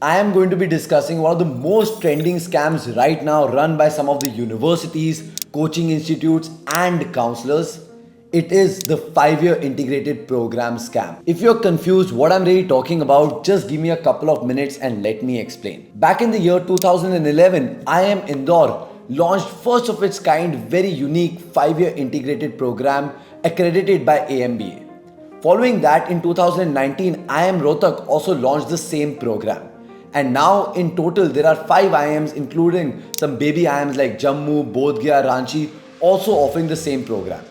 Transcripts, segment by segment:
I am going to be discussing one of the most trending scams right now run by some of the universities, coaching institutes, and counselors. It is the 5-year integrated program scam. If you're confused what I'm really talking about, just give me a couple of minutes and let me explain. Back in the year 2011, IIM Indore launched first of its kind very unique 5-year integrated program accredited by AMBA. Following that, in 2019, IIM Rohtak also launched the same program. And now, in total, there are 5 IIMs, including some baby IIMs like Jammu, Bodh Gaya, Ranchi, also offering the same program.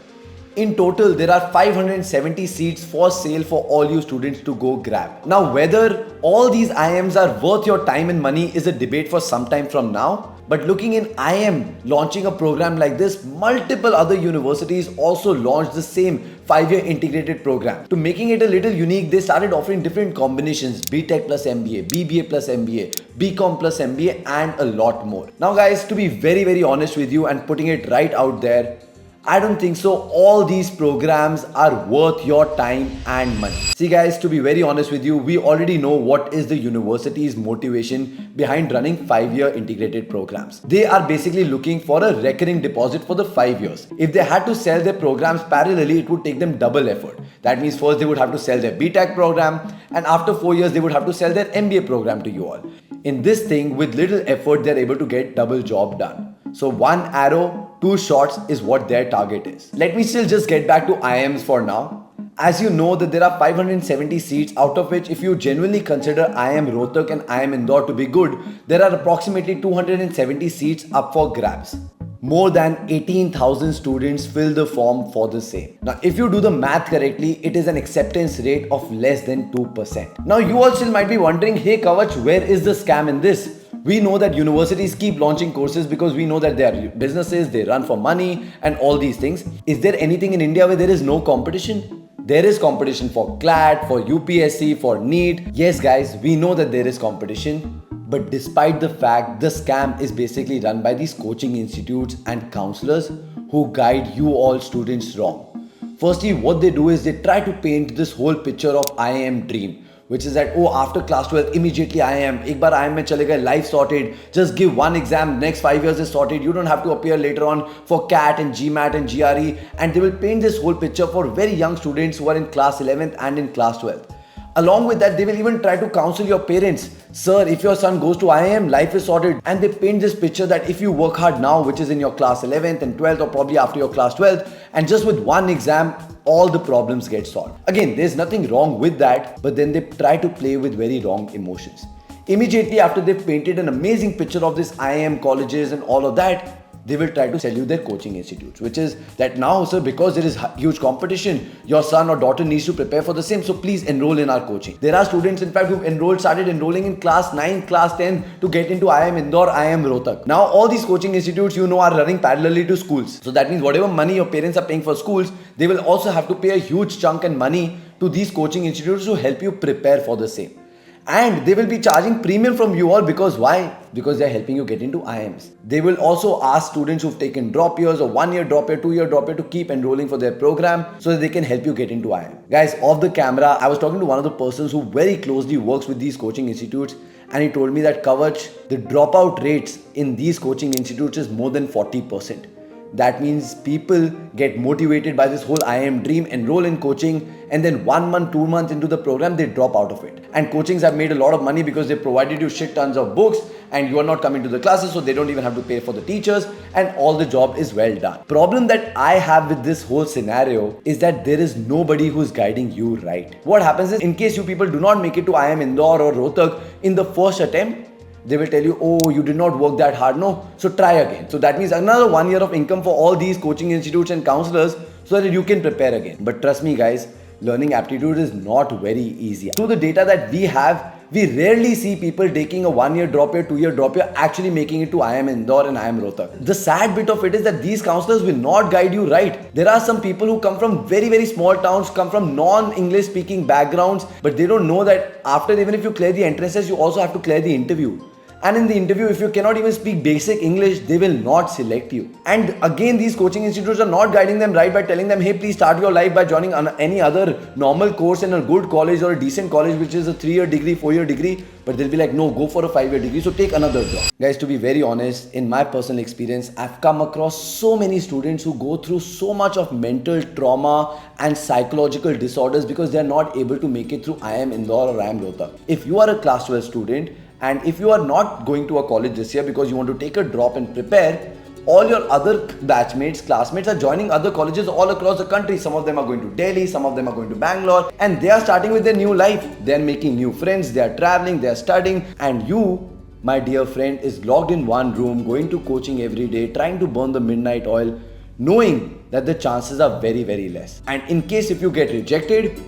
In total, there are 570 seats for sale for all you students to go grab. Now, whether all these IIMs are worth your time and money is a debate for some time from now. But looking in IIM launching a program like this, multiple other universities also launched the same 5-year integrated program. To making it a little unique, they started offering different combinations: BTech plus MBA, BBA plus MBA, BCom plus MBA, and a lot more. Now guys, to be very honest with you and putting it right out there, I don't think so. All these programs are worth your time and money. See guys, to be very honest with you, we already know what is the university's motivation behind running 5-year integrated programs. They are basically looking for a recurring deposit for the 5 years. If they had to sell their programs parallelly, it would take them double effort. That means first they would have to sell their BTech program, and after 4 years they would have to sell their MBA program to you all. In this thing, with little effort, they're able to get double job done. So one arrow, 2 shots is what their target is. Let me still just get back to IIMs for now. As you know that there are 570 seats, out of which if you genuinely consider IIM Rohtak and IIM Indore to be good, there are approximately 270 seats up for grabs. More than 18,000 students fill the form for the same. Now, if you do the math correctly, it is an acceptance rate of less than 2%. Now, you all still might be wondering, hey Kavach, where is the scam in this? We know that universities keep launching courses because we know that they are businesses, they run for money and all these things. Is there anything in India where there is no competition? There is competition for CLAT, for UPSC, for NEET. Yes guys, we know that there is competition. But despite the fact, the scam is basically run by these coaching institutes and counselors who guide you all students wrong. Firstly, what they do is they try to paint this whole picture of IIM dream, which is that, oh, after class 12, immediately IIM, ek baar IIM mein chale gaye, life sorted, just give one exam, next 5 years is sorted, you don't have to appear later on for CAT and GMAT and GRE, and they will paint this whole picture for very young students who are in class 11th and in class 12th. Along with that, they will even try to counsel your parents. Sir, if your son goes to IIM, life is sorted. And they paint this picture that if you work hard now, which is in your class 11th and 12th or probably after your class 12th, and just with one exam, all the problems get solved. Again, there's nothing wrong with that, but then they try to play with very wrong emotions. Immediately after they've painted an amazing picture of this IIM colleges and all of that, they will try to sell you their coaching institutes, which is that now, sir, because there is huge competition, your son or daughter needs to prepare for the same, so please enroll in our coaching. There are students, in fact, who've started enrolling in class 9, class 10 to get into IIM Indore, IIM Rohtak. Now, all these coaching institutes, you know, are running parallelly to schools. So that means whatever money your parents are paying for schools, they will also have to pay a huge chunk and money to these coaching institutes to help you prepare for the same. And they will be charging premium from you all because why? Because they are helping you get into IIMs. They will also ask students who've taken drop years or 1-year drop year, 2-year drop year to keep enrolling for their program so that they can help you get into IIM. Guys, off the camera, I was talking to one of the persons who very closely works with these coaching institutes, and he told me that Kavach, the dropout rates in these coaching institutes is more than 40%. That means people get motivated by this whole IIM dream, enroll in coaching, and then 1 month, 2 months into the program, they drop out of it. And coachings have made a lot of money because they provided you shit tons of books and you are not coming to the classes, so they don't even have to pay for the teachers, and all the job is well done. Problem that I have with this whole scenario is that there is nobody who's guiding you right. What happens is, in case you people do not make it to IIM Indore or Rohtak in the first attempt, they will tell you, oh, you did not work that hard, no, so try again. So that means another 1 year of income for all these coaching institutes and counselors so that you can prepare again. But trust me guys, learning aptitude is not very easy. Through the data that we have, we rarely see people taking a 1-year drop year, 2-year drop year, actually making it to IIM Indore and IIM Rohtak. The sad bit of it is that these counselors will not guide you right. There are some people who come from very small towns, come from non-English speaking backgrounds, but they don't know that after, even if you clear the entrances, you also have to clear the interview. And in the interview, if you cannot even speak basic English, they will not select you. And again, these coaching institutes are not guiding them right by telling them, hey, please start your life by joining any other normal course in a good college or a decent college, which is a 3-year degree, 4-year degree. But they'll be like, no, go for a 5-year degree. So take another job. Guys, to be very honest, in my personal experience, I've come across so many students who go through so much of mental trauma and psychological disorders because they're not able to make it through IIM Indore or IIM Rohtak. If you are a class 12 student, and if you are not going to a college this year because you want to take a drop and prepare, all your other batchmates, classmates are joining other colleges all across the country. Some of them are going to Delhi, some of them are going to Bangalore, and they are starting with their new life. They are making new friends, they are traveling, they are studying, and you, my dear friend, is locked in one room, going to coaching every day, trying to burn the midnight oil, knowing that the chances are very, very less. And in case if you get rejected,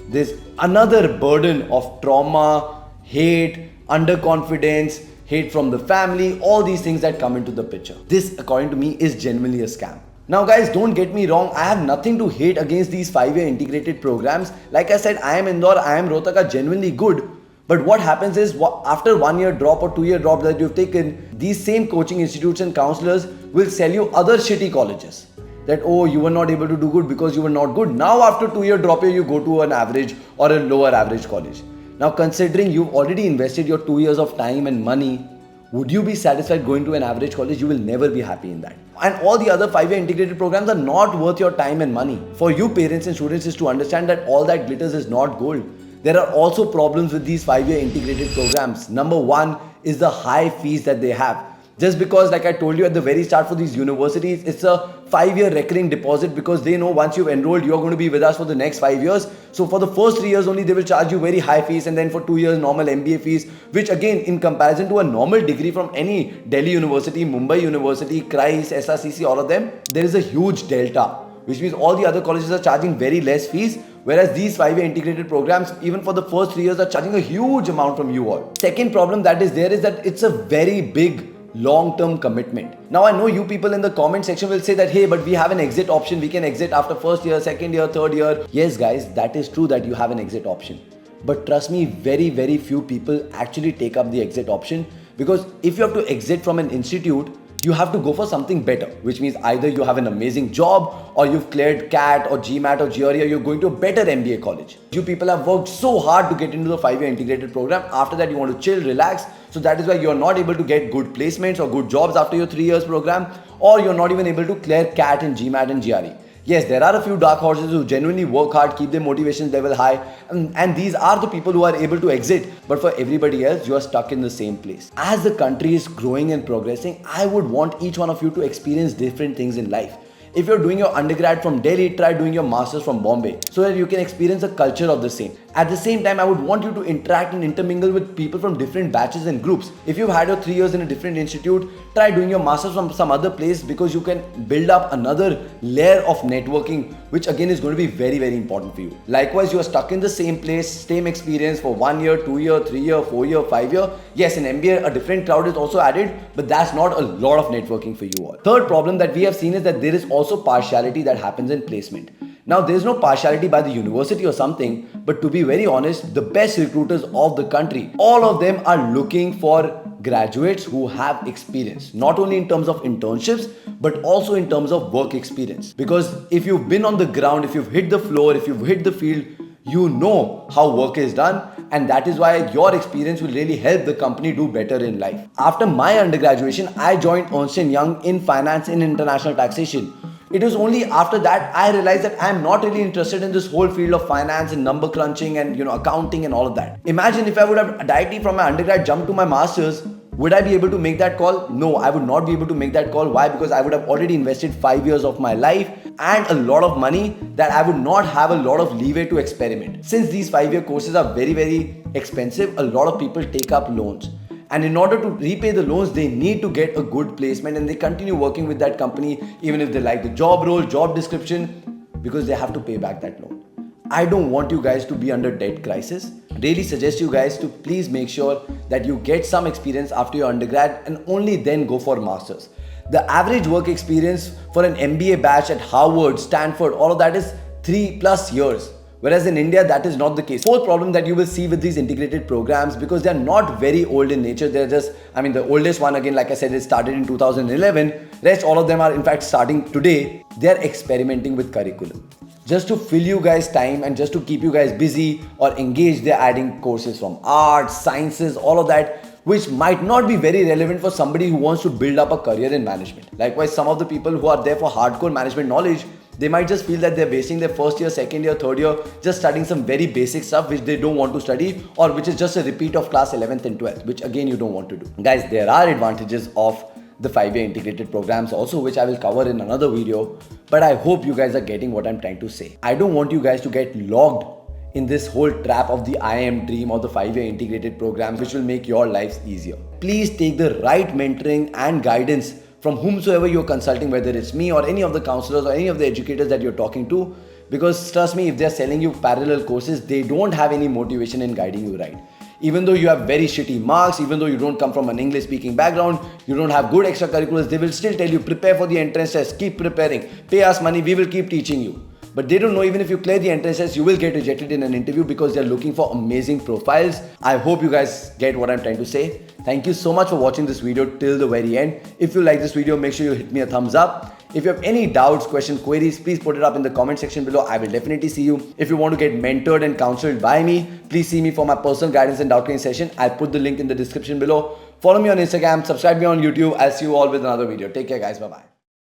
there's another burden of trauma, hate, underconfidence, hate from the family, all these things that come into the picture. This, according to me, is genuinely a scam. Now guys, don't get me wrong, I have nothing to hate against these 5-year integrated programs. Like I said, IIM Indore, IIM Rohtak are genuinely good. But what happens is, after 1-year drop or 2-year drop that you've taken, these same coaching institutes and counselors will sell you other shitty colleges. That, oh, you were not able to do good because you were not good. Now after 2-year drop year, you go to an average or a lower average college. Now considering you've already invested your 2 years of time and money, would you be satisfied going to an average college? You will never be happy in that. And all the other 5-year integrated programs are not worth your time and money. For you parents and students is to understand that all that glitters is not gold. There are also problems with these 5-year integrated programs. Number one is the high fees that they have. Just because, like I told you at the very start, for these universities, it's a 5-year recurring deposit because they know once you've enrolled, you're going to be with us for the next 5 years. So for the first 3 years only, they will charge you very high fees, and then for 2 years, normal MBA fees, which again, in comparison to a normal degree from any Delhi University, Mumbai University, CRISE, SRCC, all of them, there is a huge delta, which means all the other colleges are charging very less fees. Whereas these 5-year integrated programs, even for the first 3 years, are charging a huge amount from you all. Second problem that is there is that it's a very big long-term commitment. Now I know you people in the comment section will say that, hey, but we have an exit option. We can exit after first year, second year, third year. Yes guys, that is true that you have an exit option. But trust me, very, very few people actually take up the exit option, because if you have to exit from an institute, you have to go for something better, which means either you have an amazing job or you've cleared CAT or GMAT or GRE, or you're going to a better MBA college. You people have worked so hard to get into the 5-year integrated program. After that, you want to chill, relax. So that is why you're not able to get good placements or good jobs after your 3 years program, or you're not even able to clear CAT and GMAT and GRE. Yes, there are a few dark horses who genuinely work hard, keep their motivation level high, and these are the people who are able to exit. But for everybody else, you are stuck in the same place. As the country is growing and progressing, I would want each one of you to experience different things in life. If you're doing your undergrad from Delhi, try doing your masters from Bombay so that you can experience the culture of the same. At the same time, I would want you to interact and intermingle with people from different batches and groups. If you've had your 3 years in a different institute, try doing your masters from some other place, because you can build up another layer of networking, which again is going to be very, very important for you. Likewise, you are stuck in the same place, same experience for 1 year, 2 year, 3 year, 4 year, 5 year. Yes, in MBA, a different crowd is also added, but that's not a lot of networking for you all. Third problem that we have seen is that there is also partiality that happens in placement. Now, there is no partiality by the university or something, but to be very honest, the best recruiters of the country, all of them are looking for graduates who have experience, not only in terms of internships, but also in terms of work experience. Because if you've been on the ground, if you've hit the floor, if you've hit the field, you know how work is done, and that is why your experience will really help the company do better in life. After my undergraduation, I joined Ernst & Young in finance and international taxation. It was only after that I realized that I am not really interested in this whole field of finance and number crunching and accounting and all of that. Imagine if I would have directly from my undergrad jumped to my masters, would I be able to make that call? No, I would not be able to make that call. Why? Because I would have already invested 5 years of my life and a lot of money that I would not have a lot of leeway to experiment. Since these 5-year courses are very, very expensive, a lot of people take up loans. And in order to repay the loans, they need to get a good placement, and they continue working with that company even if they like the job role, job description, because they have to pay back that loan. I don't want you guys to be under debt crisis. I really suggest you guys to please make sure that you get some experience after your undergrad and only then go for masters. The average work experience for an MBA batch at Harvard, Stanford, all of that is 3+ years. Whereas in India, that is not the case. Fourth problem that you will see with these integrated programs, because they are not very old in nature, they're just, the oldest one, again, like I said, it started in 2011. Rest, all of them are in fact starting today. They're experimenting with curriculum. Just to fill you guys time and just to keep you guys busy or engaged, they're adding courses from arts, sciences, all of that, which might not be very relevant for somebody who wants to build up a career in management. Likewise, some of the people who are there for hardcore management knowledge, they might just feel that they're wasting their first year, second year, third year just studying some very basic stuff which they don't want to study, or which is just a repeat of class 11th and 12th, which again you don't want to do. Guys, there are advantages of the 5-year integrated programs also, which I will cover in another video, but I hope you guys are getting what I'm trying to say. I don't want you guys to get logged in this whole trap of the IIM dream of the 5-year integrated programs, which will make your lives easier. Please take the right mentoring and guidance from whomsoever you're consulting, whether it's me or any of the counselors or any of the educators that you're talking to, because trust me, if they're selling you parallel courses, they don't have any motivation in guiding you right. Even though you have very shitty marks, even though you don't come from an English speaking background, you don't have good extracurriculars, they will still tell you, prepare for the entrance test, keep preparing, pay us money, we will keep teaching you. But they don't know, even if you clear the entrance test, you will get rejected in an interview because they're looking for amazing profiles. I hope you guys get what I'm trying to say. Thank you so much for watching this video till the very end. If you like this video, make sure you hit me a thumbs up. If you have any doubts, questions, queries, please put it up in the comment section below. I will definitely see you. If you want to get mentored and counseled by me, please see me for my personal guidance and doubt clearing session. I'll put the link in the description below. Follow me on Instagram, subscribe me on YouTube. I'll see you all with another video. Take care, guys. Bye-bye.